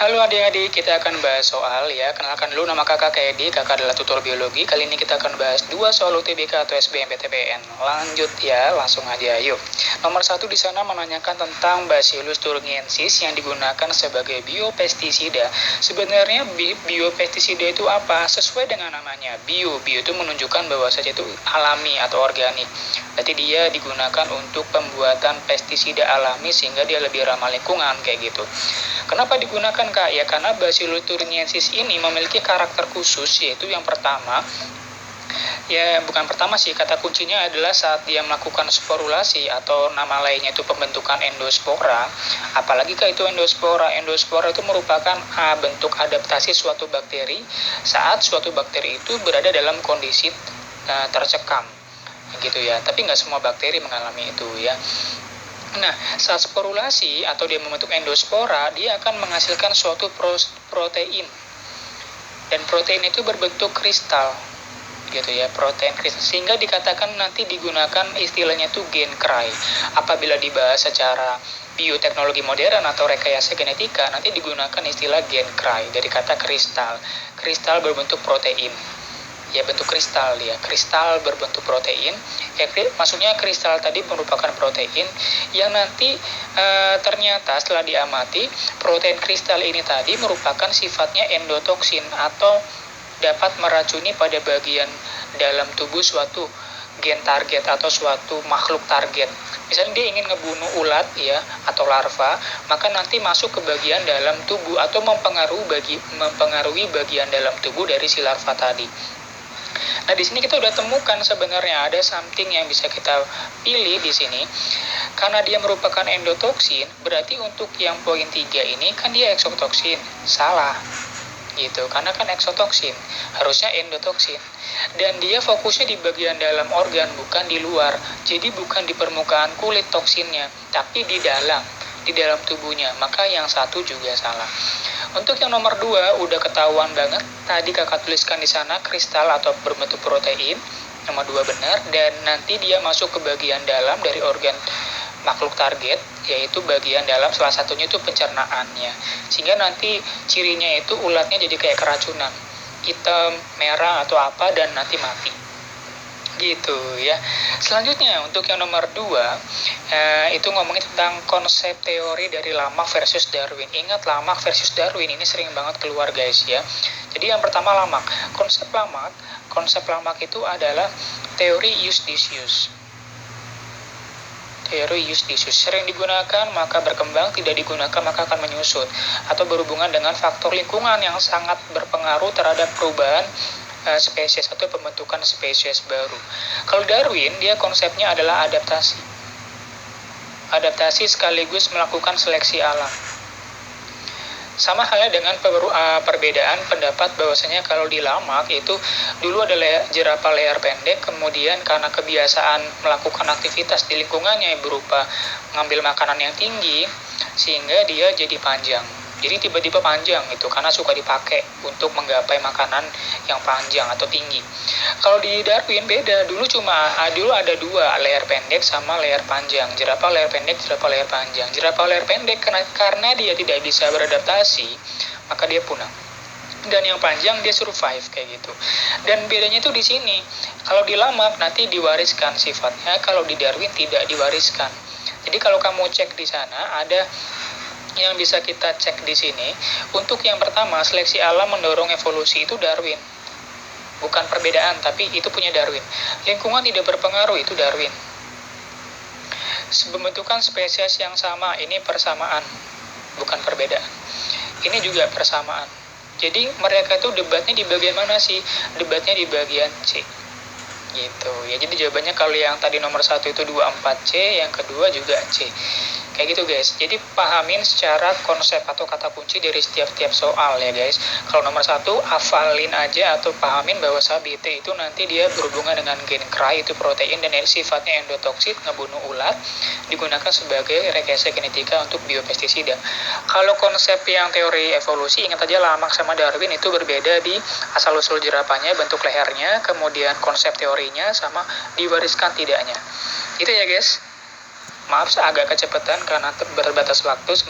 Halo adik-adik, kita akan bahas soal kenalkan dulu nama kakak Edi, kakak adalah tutor biologi. Kali ini kita akan bahas 2 soal UTBK atau SBMPTN. Lanjut ya, langsung aja yuk. Nomor 1 di sana menanyakan tentang Bacillus thuringiensis yang digunakan sebagai biopestisida. Sebenarnya biopestisida itu apa? Sesuai dengan namanya, bio itu menunjukkan bahwa saja itu alami atau organik. Berarti dia digunakan untuk pembuatan pestisida alami sehingga dia lebih ramah lingkungan kayak gitu. Kenapa digunakan Kak? Ya karena Bacillus thuringiensis ini memiliki karakter khusus, yaitu yang pertama, kata kuncinya adalah saat dia melakukan sporulasi atau nama lainnya itu pembentukan endospora. Apalagi Kak itu endospora? Endospora itu merupakan bentuk adaptasi suatu bakteri saat suatu bakteri itu berada dalam kondisi tercekam gitu ya. Tapi nggak semua bakteri mengalami itu ya. Nah, saat sporulasi atau dia membentuk endospora, dia akan menghasilkan suatu protein. Dan protein itu berbentuk kristal, gitu ya, protein kristal. Sehingga dikatakan nanti digunakan istilahnya itu gen cry. Apabila dibahas secara bioteknologi modern atau rekayasa genetika, nanti digunakan istilah gen cry dari kata kristal. Kristal berbentuk protein. Ya bentuk kristal ya, kristal berbentuk protein. Maksudnya kristal tadi merupakan protein yang nanti ternyata setelah diamati protein kristal ini tadi merupakan sifatnya endotoksin atau dapat meracuni pada bagian dalam tubuh suatu gen target atau suatu makhluk target. Misalnya dia ingin ngebunuh ulat ya atau larva, maka nanti masuk ke bagian dalam tubuh atau mempengaruhi bagian dalam tubuh dari si larva tadi. Nah, di sini kita udah temukan sebenarnya ada something yang bisa kita pilih di sini. Karena dia merupakan endotoksin, berarti untuk yang poin 3 ini kan dia eksotoksin. Salah. Gitu, karena kan eksotoksin, harusnya endotoksin. Dan dia fokusnya di bagian dalam organ, bukan di luar. Jadi bukan di permukaan kulit toksinnya, tapi di dalam tubuhnya. Maka yang satu juga salah. Untuk yang nomor 2 udah ketahuan banget. Tadi kakak tuliskan di sana kristal atau berbentuk protein. Nomor 2 benar. Dan nanti dia masuk ke bagian dalam dari organ makhluk target, yaitu bagian dalam salah satunya itu pencernaannya. Sehingga nanti cirinya itu ulatnya jadi kayak keracunan. Hitam, merah atau apa dan nanti mati. Gitu ya. Selanjutnya untuk yang nomor 2 itu ngomongin tentang konsep teori dari Lamarck versus Darwin. Ingat Lamarck versus Darwin ini sering banget keluar guys ya. Jadi yang pertama Lamarck. Konsep Lamarck itu adalah teori use disuse. Teori use disuse sering digunakan maka berkembang, tidak digunakan maka akan menyusut, atau berhubungan dengan faktor lingkungan yang sangat berpengaruh terhadap perubahan spesies atau pembentukan spesies baru. Kalau Darwin, dia konsepnya adalah adaptasi. Adaptasi sekaligus melakukan seleksi alam. Sama halnya dengan perbedaan pendapat bahwasanya kalau di Lamarck itu dulu ada jerapah leher pendek, kemudian karena kebiasaan melakukan aktivitas di lingkungannya berupa ngambil makanan yang tinggi, sehingga dia jadi panjang. Jadi tiba-tiba panjang itu karena suka dipakai untuk menggapai makanan yang panjang atau tinggi. Kalau di Darwin beda, dulu ada 2, leher pendek sama leher panjang. Jerapah leher pendek, jerapah leher panjang. Jerapah leher pendek karena dia tidak bisa beradaptasi, maka dia punah. Dan yang panjang dia survive kayak gitu. Dan bedanya itu di sini. Kalau di Lamarck nanti diwariskan sifatnya, kalau di Darwin tidak diwariskan. Jadi kalau kamu cek di sana ada yang bisa kita cek di sini. Untuk yang pertama, seleksi alam mendorong evolusi itu Darwin. Bukan perbedaan, tapi itu punya Darwin. Lingkungan tidak berpengaruh, itu Darwin. Pembentukan spesies yang sama, ini persamaan, bukan perbedaan. Ini juga persamaan. Jadi mereka itu debatnya di bagian mana sih? Debatnya di bagian C. Gitu ya. Jadi jawabannya kalau yang tadi nomor 1 itu 24C, yang kedua juga C. Kayak gitu guys. Jadi pahamin secara konsep atau kata kunci dari setiap soal ya guys. Kalau nomor 1 hafalin aja atau pahamin bahwa BT itu nanti dia berhubungan dengan gen cry, itu protein dan sifatnya endotoksin, ngebunuh ulat, digunakan sebagai rekayasa genetika untuk biopestisida. Kalau konsep yang teori evolusi, ingat aja Lamarck sama Darwin itu berbeda di asal-usul jerapahnya, bentuk lehernya, kemudian konsep teorinya sama diwariskan tidaknya. Itu ya guys. Maaf agak kecepatan karena terbatas waktu.